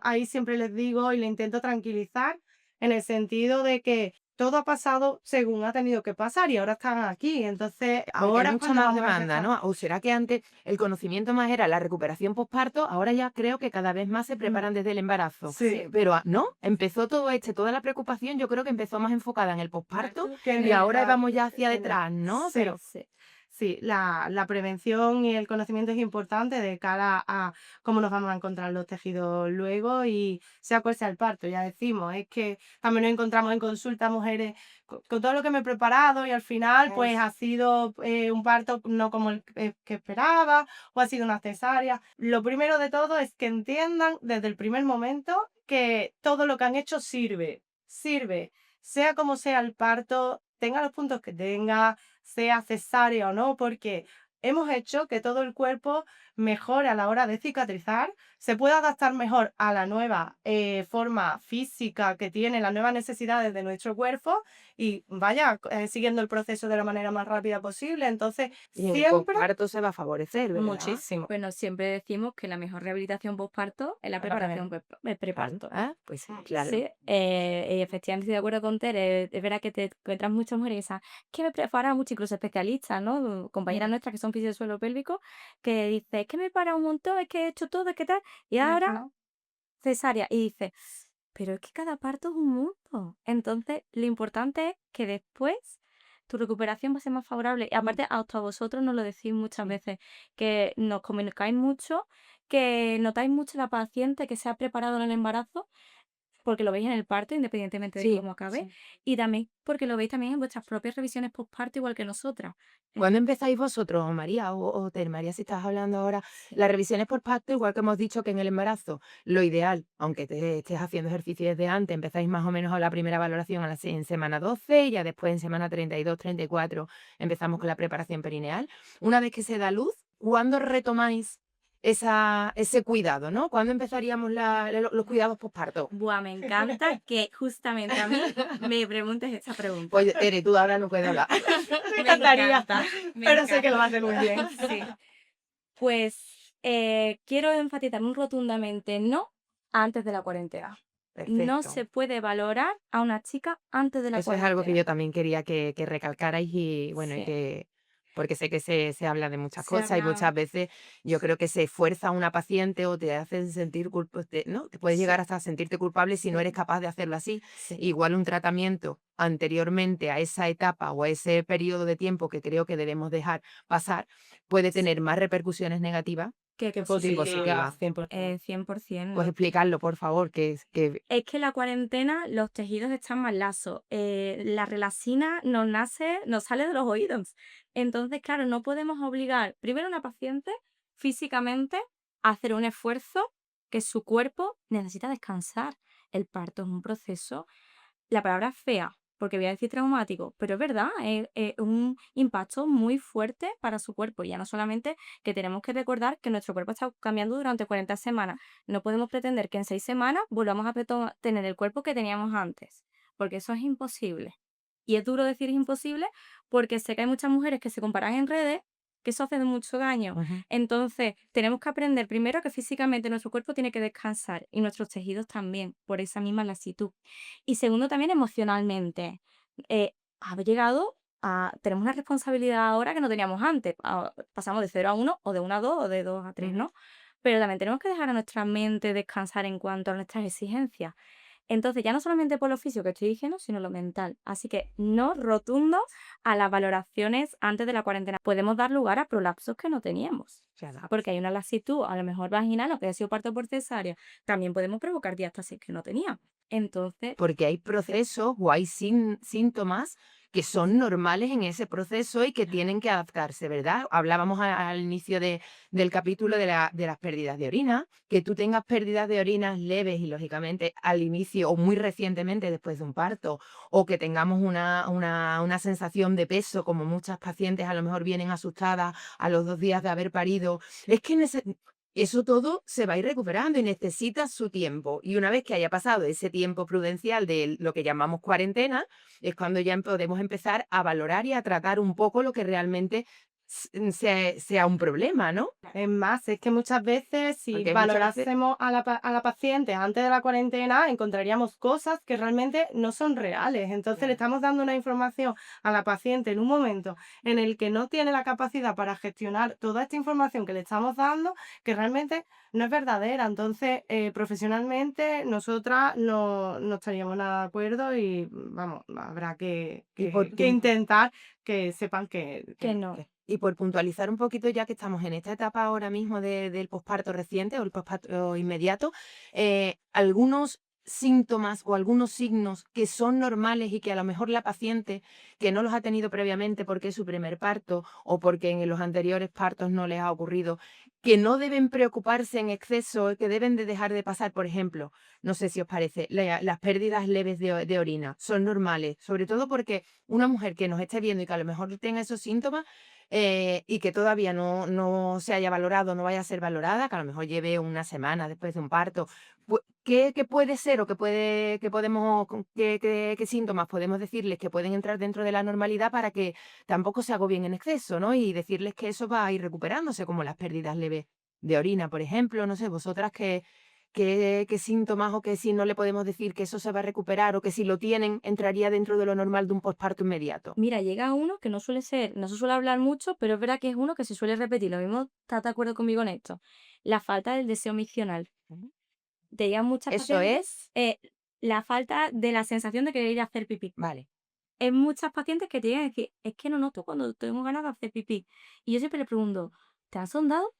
ahí siempre les digo y le intento tranquilizar en el sentido de que todo ha pasado según ha tenido que pasar y ahora están aquí. Entonces, Porque hay ahora es mucha cuando más vamos a demanda, empezar. ¿no? ¿O será que antes el conocimiento más era la recuperación posparto? Ahora ya creo que cada vez más se Mm, preparan desde el embarazo. sí, Pero, ¿no? Empezó todo toda la preocupación, yo creo que empezó más enfocada en el posparto Parto que en y el, ahora la- vamos ya hacia en el- detrás, ¿no? sí. Pero Sí. Sí, la prevención y el conocimiento es importante de cara a cómo nos vamos a encontrar los tejidos luego y sea cual sea el parto, ya decimos, es que también nos encontramos en consulta mujeres con todo lo que me he preparado y al final pues ha sido un parto no como el que esperaba o ha sido una cesárea. Lo primero de todo es que entiendan desde el primer momento que todo lo que han hecho sirve, sea como sea el parto, tenga los puntos que tenga, sea cesárea o no, porque hemos hecho que todo el cuerpo mejore a la hora de cicatrizar, se pueda adaptar mejor a la nueva forma física que tiene, las nuevas necesidades de nuestro cuerpo y vaya siguiendo el proceso de la manera más rápida posible. Entonces, y en el siempre posparto se va a favorecer, ¿verdad? muchísimo. Bueno, siempre decimos que la mejor rehabilitación postparto es la preparación Claro, preparto. ah, pues sí, claro. Sí, y efectivamente estoy de acuerdo con Tere. Es verdad que te encuentras muchas mujeres que dicen, que me prepara mucho, incluso especialistas, ¿no? Compañeras nuestras que son fisio del suelo pélvico, que dice, es que me para un montón, es que he hecho todo, es que tal, y ahora Ujú. cesárea. Y dice, pero es que cada parto es un mundo. Entonces, lo importante es que después tu recuperación va a ser más favorable. Y aparte, hasta vosotros nos lo decís muchas Sí. veces, que nos comunicáis mucho, que notáis mucho la paciente que se ha preparado en el embarazo porque lo veis en el parto, independientemente de Sí. cómo acabe, y también porque lo veis también en vuestras propias revisiones postparto, igual que nosotras. ¿Cuándo empezáis vosotros, María o Ter? María, si estás hablando ahora, Sí. las revisiones por parto, igual que hemos dicho que en el embarazo, lo ideal, aunque te estés haciendo ejercicio desde antes, empezáis más o menos a la primera valoración en semana 12 y ya después en semana 32, 34 empezamos con la preparación perineal. Una vez que se da luz, ¿cuándo retomáis ese cuidado, ¿no? ¿Cuándo empezaríamos los cuidados posparto? Buah, me encanta que justamente a mí me preguntes esta pregunta. Pues Tere, tú ahora no puedes hablar. Me encantaría, encanta, me pero sé que lo va a encanta. hacer muy bien. Sí. Pues quiero enfatizar un rotundamente no antes de la cuarentena. No Perfecto. se puede valorar a una chica antes de la Eso es algo que cuarentena. yo también quería que recalcarais y bueno, y Sí. que porque sé que se habla de muchas Se cosas y habla. muchas veces yo creo que se fuerza a una paciente o te hacen sentir culpable, ¿no? Te puedes Sí, llegar hasta a sentirte culpable si no sí, eres capaz de hacerlo así. sí. Igual un tratamiento anteriormente a esa etapa o a ese periodo de tiempo que creo que debemos dejar pasar puede Sí. tener más repercusiones negativas Qué Qué que positiva, positiva. positivas. 100%. 100%. Pues explicarlo, por favor, que Es que en la cuarentena los tejidos están más lasos. La relacina nos sale de los oídos. Entonces, claro, no podemos obligar primero a una paciente físicamente a hacer un esfuerzo que su cuerpo necesita descansar. El parto es un proceso, la palabra es fea, porque voy a decir traumático, pero es verdad, es un impacto muy fuerte para su cuerpo. Ya no solamente que tenemos que recordar que nuestro cuerpo está cambiando durante 40 semanas. No podemos pretender que en 6 semanas volvamos a tener el cuerpo que teníamos antes, porque eso es imposible. Y es duro decir es imposible porque sé que hay muchas mujeres que se comparan en redes, que eso hace mucho daño. Ujú. Entonces, tenemos que aprender primero que físicamente nuestro cuerpo tiene que descansar y nuestros tejidos también, por esa misma lasitud. Y segundo, también emocionalmente. Tenemos una responsabilidad ahora que no teníamos antes. Pasamos de 0 a 1 o de 1 a 2 o de 2 a 3, ¿no? Pero también tenemos que dejar a nuestra mente descansar en cuanto a nuestras exigencias. Entonces, ya no solamente por lo físico que estoy diciendo, sino lo mental. Así que no rotundo a las valoraciones antes de la cuarentena. Podemos dar lugar a prolapsos que no teníamos. Claro. Porque hay una lasitud, a lo mejor vaginal, o que ha sido parto por cesárea. También podemos provocar diástasis que no tenía. Entonces, Porque hay procesos o hay síntomas que son normales en ese proceso y que tienen que adaptarse, ¿verdad? Hablábamos al inicio del capítulo de las pérdidas de orina, que tú tengas pérdidas de orinas leves y lógicamente al inicio o muy recientemente después de un parto, o que tengamos una sensación de peso, como muchas pacientes a lo mejor vienen asustadas a los 2 días de haber parido, es que eso todo se va a ir recuperando y necesita su tiempo. Y una vez que haya pasado ese tiempo prudencial de lo que llamamos cuarentena, es cuando ya podemos empezar a valorar y a tratar un poco lo que realmente sea un problema, ¿no? Es más, es que muchas veces si Porque muchas veces... valorásemos a la paciente antes de la cuarentena, encontraríamos cosas que realmente no son reales. Entonces le Claro. estamos dando una información a la paciente en un momento en el que no tiene la capacidad para gestionar toda esta información que le estamos dando, que realmente no es verdadera. Entonces, profesionalmente, nosotras no estaríamos nada de acuerdo y vamos, habrá Y por, que intentar que sepan que no. Y por puntualizar un poquito, ya que estamos en esta etapa ahora mismo del posparto reciente o el posparto inmediato, algunos síntomas o algunos signos que son normales y que a lo mejor la paciente que no los ha tenido previamente porque es su primer parto o porque en los anteriores partos no les ha ocurrido, que no deben preocuparse en exceso, que deben de dejar de pasar, por ejemplo, no sé si os parece, las pérdidas leves de orina son normales, sobre todo porque una mujer que nos esté viendo y que a lo mejor tenga esos síntomas, y que todavía no se haya valorado, no vaya a ser valorada, que a lo mejor lleve una semana después de un parto, ¿qué puede ser o qué podemos, qué síntomas podemos decirles que pueden entrar dentro de la normalidad para que tampoco se agobien en exceso, ¿no? Y decirles que eso va a ir recuperándose, como las pérdidas leves de orina, por ejemplo, no sé, vosotras qué síntomas o que si no le podemos decir que eso se va a recuperar o que si lo tienen entraría dentro de lo normal de un posparto inmediato. Mira, llega uno que no se suele hablar mucho, pero es verdad que es uno que se suele repetir. Lo mismo, ¿estás de acuerdo conmigo en esto? La falta del deseo misional. Ujú. Te llegan muchas Eso pacientes, es, la falta de la sensación de querer ir a hacer pipí. vale. Hay muchas pacientes que te llegan a decir, es que no noto cuando tengo ganas de hacer pipí. Y yo siempre le pregunto, ¿te has sondado?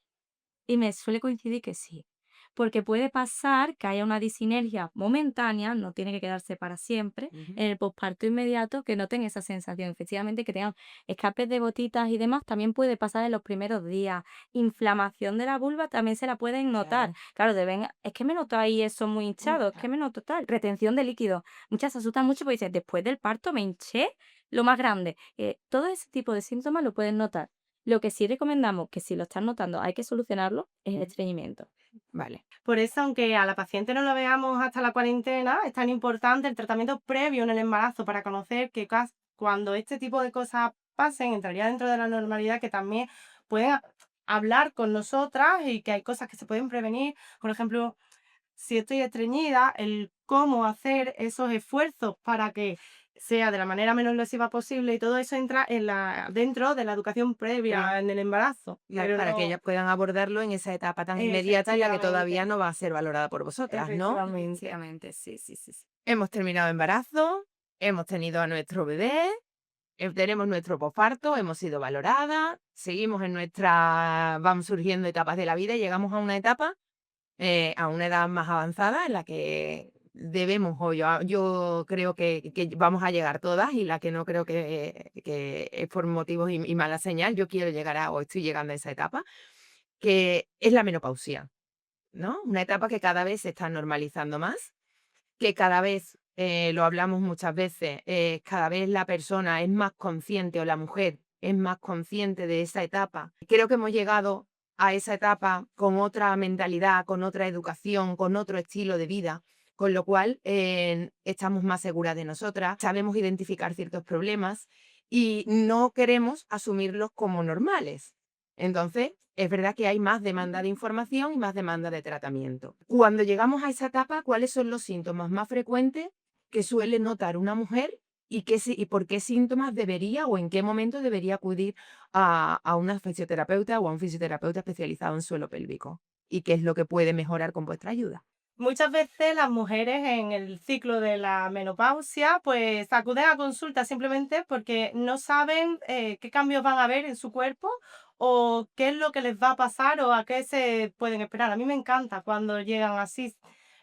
Y me suele coincidir que sí. Porque puede pasar que haya una disinergia momentánea, no tiene que quedarse para siempre, Ujú. en el posparto inmediato, que noten esa sensación. Efectivamente, que tengan escapes de gotitas y demás, también puede pasar en los primeros días. Inflamación de la vulva también se la pueden notar. Claro. Claro, es que me noto ahí eso muy hinchado, es que me noto tal. Retención de líquidos. Muchas se asustan mucho porque dicen, después del parto me hinché lo más grande. Todo ese tipo de síntomas lo pueden notar. Lo que sí recomendamos, que si lo estás notando hay que solucionarlo, es el estreñimiento. Vale. Por eso, aunque a la paciente no lo veamos hasta la cuarentena, es tan importante el tratamiento previo en el embarazo para conocer que cuando este tipo de cosas pasen, entraría dentro de la normalidad, que también pueden hablar con nosotras y que hay cosas que se pueden prevenir. Por ejemplo, si estoy estreñida, el cómo hacer esos esfuerzos para que sea de la manera menos lesiva posible, y todo eso entra dentro de la educación previa en el embarazo. Claro, Pero para que no, ellas puedan abordarlo en esa etapa tan inmediata en la que todavía efectivamente, no va a ser valorada por vosotras, ¿no? efectivamente. Sí, sí, sí, sí. Hemos terminado embarazo, hemos tenido a nuestro bebé, tenemos nuestro posparto, hemos sido valoradas, seguimos en van surgiendo etapas de la vida y llegamos a una etapa, a una edad más avanzada en la que debemos, o yo creo que vamos a llegar todas, y la que no creo que es por motivos y mala señal, yo quiero llegar o estoy llegando a esa etapa, que es la menopausia, ¿no? Una etapa que cada vez se está normalizando más, que cada vez, lo hablamos muchas veces, cada vez la persona es más consciente, o la mujer es más consciente de esa etapa. Creo que hemos llegado a esa etapa con otra mentalidad, con otra educación, con otro estilo de vida, con lo cual estamos más seguras de nosotras, sabemos identificar ciertos problemas y no queremos asumirlos como normales. Entonces, es verdad que hay más demanda de información y más demanda de tratamiento. Cuando llegamos a esa etapa, ¿cuáles son los síntomas más frecuentes que suele notar una mujer y por qué síntomas debería o en qué momento debería acudir a una fisioterapeuta o a un fisioterapeuta especializado en suelo pélvico? ¿Y qué es lo que puede mejorar con vuestra ayuda? Muchas veces las mujeres en el ciclo de la menopausia pues acuden a consulta simplemente porque no saben qué cambios van a haber en su cuerpo o qué es lo que les va a pasar o a qué se pueden esperar. A mí me encanta cuando llegan así.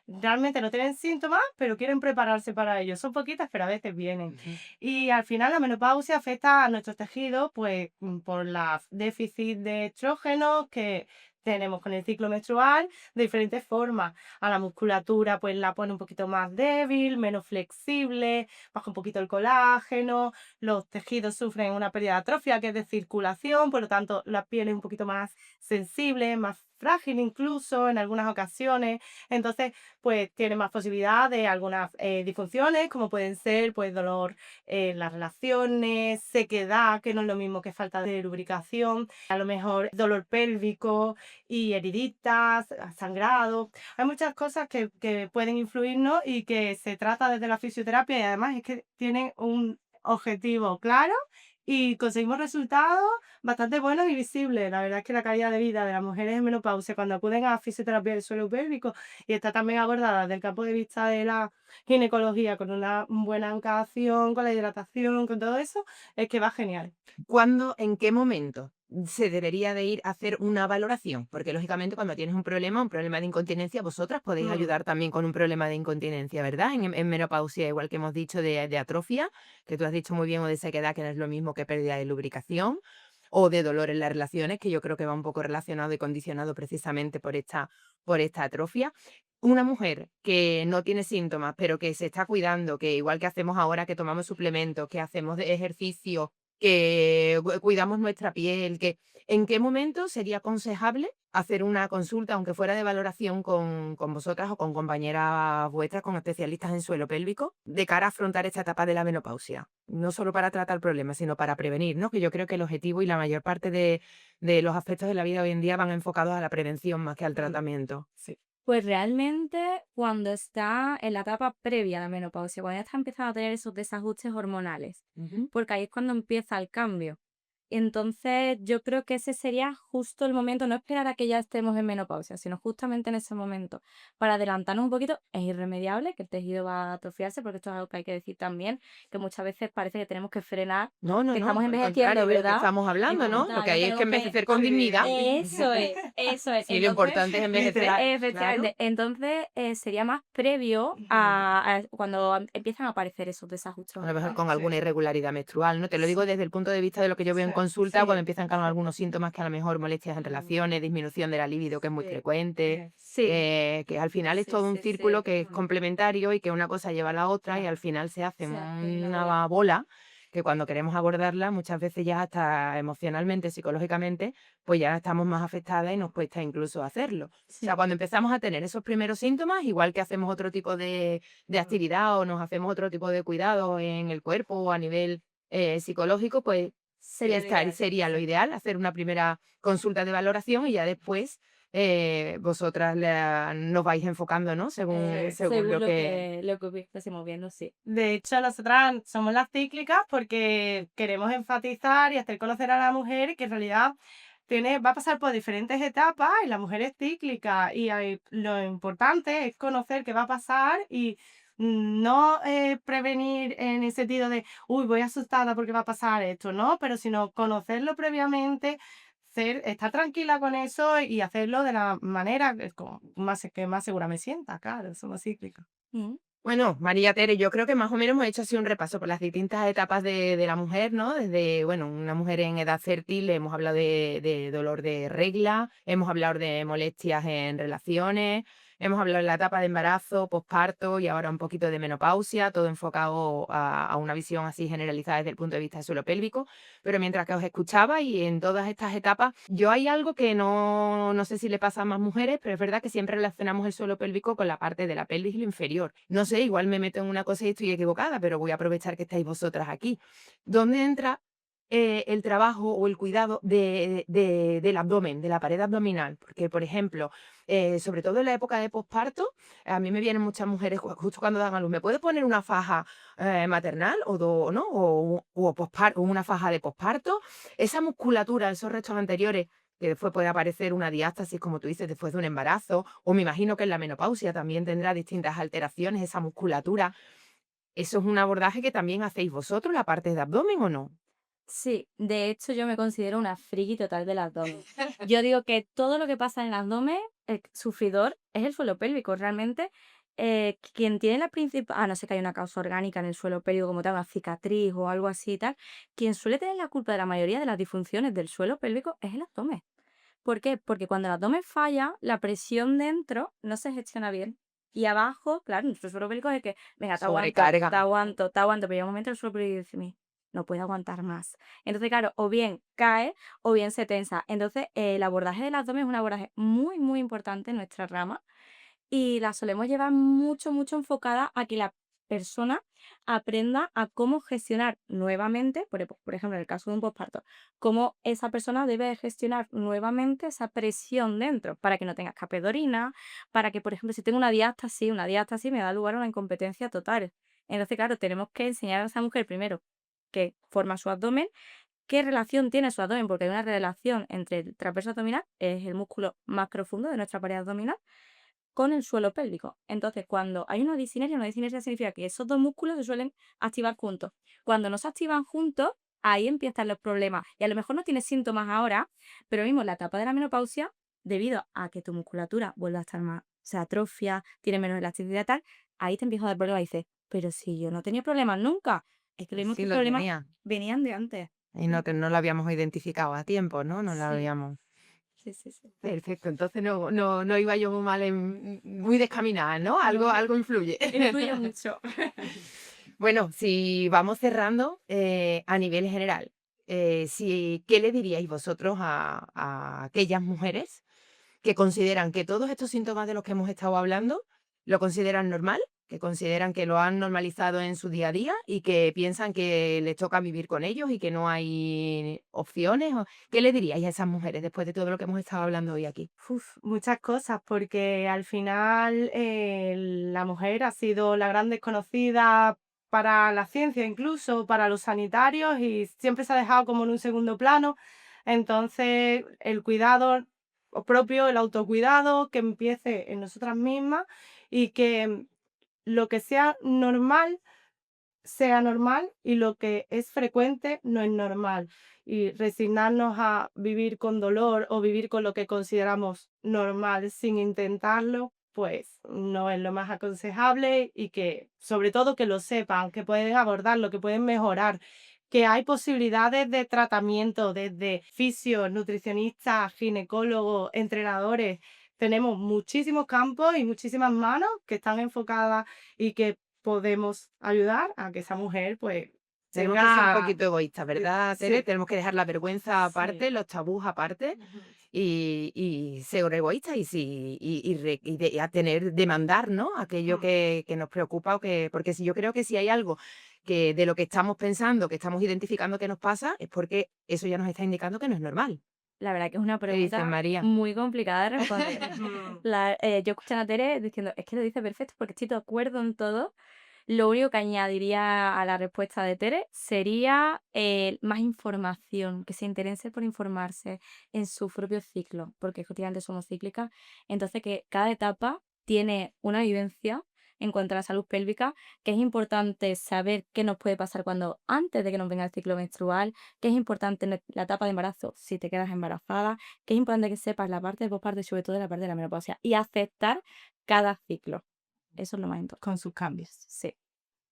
Realmente no tienen síntomas, pero quieren prepararse para ello. Son poquitas, pero a veces vienen. Ujú. Y al final la menopausia afecta a nuestros tejidos pues por la déficit de estrógenos que tenemos con el ciclo menstrual de diferentes formas. A la musculatura pues la pone un poquito más débil, menos flexible, baja un poquito el colágeno, los tejidos sufren una pérdida de atrofia, que es de circulación, por lo tanto la piel es un poquito más sensible, más frágil incluso en algunas ocasiones. Entonces pues tiene más posibilidad de algunas disfunciones, como pueden ser pues dolor en las relaciones, sequedad, que no es lo mismo que falta de lubricación, a lo mejor dolor pélvico y heriditas, sangrado. Hay muchas cosas que pueden influirnos y que se trata desde la fisioterapia, y además es que tienen un objetivo claro y conseguimos resultados bastante buenos y visibles. La verdad es que la calidad de vida de las mujeres en menopausia cuando acuden a fisioterapia del suelo pélvico y está también abordada desde el campo de vista de la ginecología con una buena ancación, con la hidratación, con todo eso, es que va genial. ¿Cuándo, en qué momento se debería de ir a hacer una valoración? Porque lógicamente cuando tienes un problema de incontinencia, vosotras podéis Mm. ayudar también con un problema de incontinencia, ¿verdad? En menopausia, igual que hemos dicho de atrofia, que tú has dicho muy bien, o de sequedad, que no es lo mismo que pérdida de lubricación, o de dolor en las relaciones, que yo creo que va un poco relacionado y condicionado precisamente por esta atrofia. Una mujer que no tiene síntomas, pero que se está cuidando, que igual que hacemos ahora, que tomamos suplementos, que hacemos de ejercicio, que cuidamos nuestra piel, ¿en qué momento sería aconsejable hacer una consulta, aunque fuera de valoración, con vosotras o con compañeras vuestras, con especialistas en suelo pélvico, de cara a afrontar esta etapa de la menopausia? No solo para tratar problemas, sino para prevenir, ¿no? Que yo creo que el objetivo y la mayor parte de los aspectos de la vida hoy en día van enfocados a la prevención más que al tratamiento. Sí. Pues realmente cuando está en la etapa previa a la menopausia, cuando ya está empezando a tener esos desajustes hormonales, Ujú. porque ahí es cuando empieza el cambio. Entonces, yo creo que ese sería justo el momento, no esperar a que ya estemos en menopausia, sino justamente en ese momento. Para adelantarnos un poquito, es irremediable que el tejido va a atrofiarse, porque esto es algo que hay que decir también, que muchas veces parece que tenemos que frenar, No, no, que no, estamos por el envejeciendo, contrario, de lo que ¿verdad? estamos Y hablando, como ¿no? Lo que tal, hay es que tenemos envejecer con dignidad. Eso es, eso es. Y lo importante es envejecer, Literal. claro. Efectivamente. Entonces, sería más previo a cuando empiezan a aparecer esos desajustes A lo mejor con hormonales. alguna irregularidad menstrual, ¿no? Te lo digo desde el punto de vista de lo que yo veo en consulta, cuando Sí, empiezan con algunos síntomas que a lo mejor molestias en relaciones, disminución de la libido, que es muy frecuente, Sí, que al final es sí, todo un sí, círculo sí. que es complementario y que una cosa lleva a la otra y al final se hace Se hace la una bola. bola que cuando queremos abordarla muchas veces ya hasta emocionalmente, psicológicamente, pues ya estamos más afectadas y nos cuesta incluso hacerlo. O sea, Sí. cuando empezamos a tener esos primeros síntomas, igual que hacemos otro tipo de actividad o nos hacemos otro tipo de cuidado en el cuerpo o a nivel psicológico, pues Sería lo ideal. sería lo ideal hacer una primera consulta de valoración y ya después vosotras nos vais enfocando, ¿no? Según Según lo que... lo que estásemos viendo, sí. De hecho, nosotras somos las cíclicas porque queremos enfatizar y hacer conocer a la mujer que en realidad va a pasar por diferentes etapas y la mujer es cíclica y lo importante es conocer qué va a pasar y no prevenir en el sentido de, uy, voy asustada porque va a pasar esto, ¿no? Pero sino conocerlo previamente, estar tranquila con eso y hacerlo de la manera que más segura me sienta, claro, somos cíclicas. Mm. Bueno, María Tere, yo creo que más o menos hemos hecho así un repaso por las distintas etapas de la mujer, ¿no? Desde, bueno, una mujer en edad fértil, hemos hablado de dolor de regla, hemos hablado de molestias en relaciones, hemos hablado de la etapa de embarazo, posparto y ahora un poquito de menopausia, todo enfocado a una visión así generalizada desde el punto de vista del suelo pélvico. Pero mientras que os escuchaba y en todas estas etapas, yo hay algo que no sé si le pasa a más mujeres, pero es verdad que siempre relacionamos el suelo pélvico con la parte de la pelvis y lo inferior. No sé, igual me meto en una cosa y estoy equivocada, pero voy a aprovechar que estáis vosotras aquí. ¿Dónde entra el trabajo o el cuidado del abdomen, de la pared abdominal? Porque, por ejemplo, sobre todo en la época de posparto, a mí me vienen muchas mujeres justo cuando dan a luz. ¿Me puede poner una faja maternal ¿no? O una faja de posparto? Esa musculatura, esos restos anteriores, que después puede aparecer una diástasis, como tú dices, después de un embarazo, o me imagino que en la menopausia también tendrá distintas alteraciones, esa musculatura. ¿Eso es un abordaje que también hacéis vosotros, la parte de abdomen o no? Sí, de hecho yo me considero una friki total del abdomen. Yo digo que todo lo que pasa en el abdomen, el sufridor es el suelo pélvico. Realmente, quien tiene la principal, no sé que hay una causa orgánica en el suelo pélvico como tal, una cicatriz o algo así y tal, quien suele tener la culpa de la mayoría de las disfunciones del suelo pélvico es el abdomen. ¿Por qué? Porque cuando el abdomen falla, la presión dentro no se gestiona bien. Y abajo, claro, nuestro suelo pélvico es el que, venga, Sobrecarga. te aguanto, pero llega un momento el suelo pélvico dice, no puede aguantar más. Entonces, claro, o bien cae o bien se tensa. Entonces, el abordaje del abdomen es un abordaje muy, muy importante en nuestra rama y la solemos llevar mucho, mucho enfocada a que la persona aprenda a cómo gestionar nuevamente, por ejemplo, en el caso de un posparto, cómo esa persona debe de gestionar nuevamente esa presión dentro para que no tenga escape de orina, para que, por ejemplo, si tengo una diástasis me da lugar a una incompetencia total. Entonces, claro, tenemos que enseñar a esa mujer primero que forma su abdomen, qué relación tiene su abdomen, porque hay una relación entre el trapecio abdominal, es el músculo más profundo de nuestra pared abdominal, con el suelo pélvico. Entonces, cuando hay una disinergia significa que esos dos músculos se suelen activar juntos. Cuando no se activan juntos, ahí empiezan los problemas. Y a lo mejor no tienes síntomas ahora, pero mismo en la etapa de la menopausia, debido a que tu musculatura vuelve a estar más, se atrofia, tiene menos elasticidad y tal, ahí te empieza a dar problemas y dices, pero si yo no tenía problemas nunca, es que los mismos Sí lo problemas tenía. venían de antes. Y no lo habíamos identificado a tiempo, ¿no? No lo Sí, habíamos. sí, sí, sí. Perfecto, entonces no iba yo muy mal, muy descaminada, ¿no? Algo, No, algo influye. influye mucho. Bueno, si vamos cerrando a nivel general, ¿qué le diríais vosotros a aquellas mujeres que consideran que todos estos síntomas de los que hemos estado hablando lo consideran normal, que consideran que lo han normalizado en su día a día y que piensan que les toca vivir con ellos y que no hay opciones? ¿Qué le diríais a esas mujeres después de todo lo que hemos estado hablando hoy aquí? Muchas cosas, porque al final la mujer ha sido la gran desconocida para la ciencia, incluso para los sanitarios, y siempre se ha dejado como en un segundo plano. Entonces, el cuidado propio, el autocuidado, que empiece en nosotras mismas y que lo que sea normal y lo que es frecuente no es normal. Y resignarnos a vivir con dolor o vivir con lo que consideramos normal sin intentarlo, pues no es lo más aconsejable y que sobre todo que lo sepan, que pueden abordarlo, que pueden mejorar, que hay posibilidades de tratamiento desde fisios, nutricionistas, ginecólogos, entrenadores. Tenemos muchísimos campos y muchísimas manos que están enfocadas y que podemos ayudar a que esa mujer pues Tenemos que ser un tenga... poquito egoístas, ¿verdad, Tere? Sí. Tenemos que dejar la vergüenza aparte, Sí. los tabús aparte Ujú. y ser egoístas y a tener, demandar, ¿no? Aquello Mm. que nos preocupa porque si yo creo que si hay algo que de lo que estamos pensando, que estamos identificando que nos pasa, es porque eso ya nos está indicando que no es normal. La verdad que es una ¿Qué dices, pregunta María? muy complicada de responder. Ujú. Yo escuchando a Tere diciendo, es que lo dice perfecto porque estoy de acuerdo en todo. Lo único que añadiría a la respuesta de Tere sería más información, que se interese por informarse en su propio ciclo, porque efectivamente somos cíclicas. Entonces, que cada etapa tiene una vivencia en cuanto a la salud pélvica, que es importante saber qué nos puede pasar cuando antes de que nos venga el ciclo menstrual, que es importante en la etapa de embarazo si te quedas embarazada, que es importante que sepas la parte de posparto y sobre todo la parte de la menopausia y aceptar cada ciclo. Eso es lo más importante. Con sus cambios. Sí.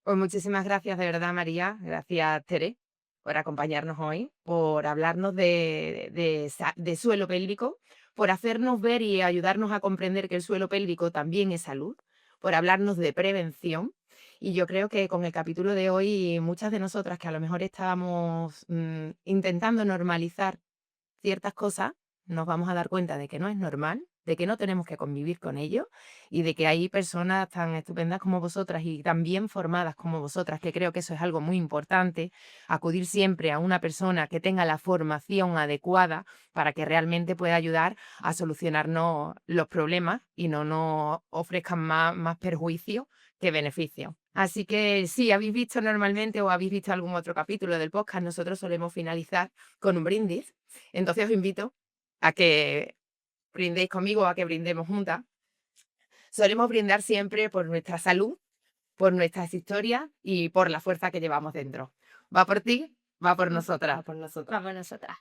Pues muchísimas gracias de verdad, María. Gracias, Tere, por acompañarnos hoy, por hablarnos de suelo pélvico, por hacernos ver y ayudarnos a comprender que el suelo pélvico también es salud, por hablarnos de prevención. Y yo creo que con el capítulo de hoy, muchas de nosotras que a lo mejor estábamos intentando normalizar ciertas cosas, nos vamos a dar cuenta de que no es normal, de que no tenemos que convivir con ello y de que hay personas tan estupendas como vosotras y tan bien formadas como vosotras, que creo que eso es algo muy importante, acudir siempre a una persona que tenga la formación adecuada para que realmente pueda ayudar a solucionarnos los problemas y no nos ofrezcan más perjuicio que beneficio. Así que si habéis visto normalmente o habéis visto algún otro capítulo del podcast, nosotros solemos finalizar con un brindis. Entonces os invito a que brindéis conmigo, a que brindemos juntas. Solemos brindar siempre por nuestra salud, por nuestras historias y por la fuerza que llevamos dentro. Va por ti, va por nosotras. Por nosotros. Vamos nosotras.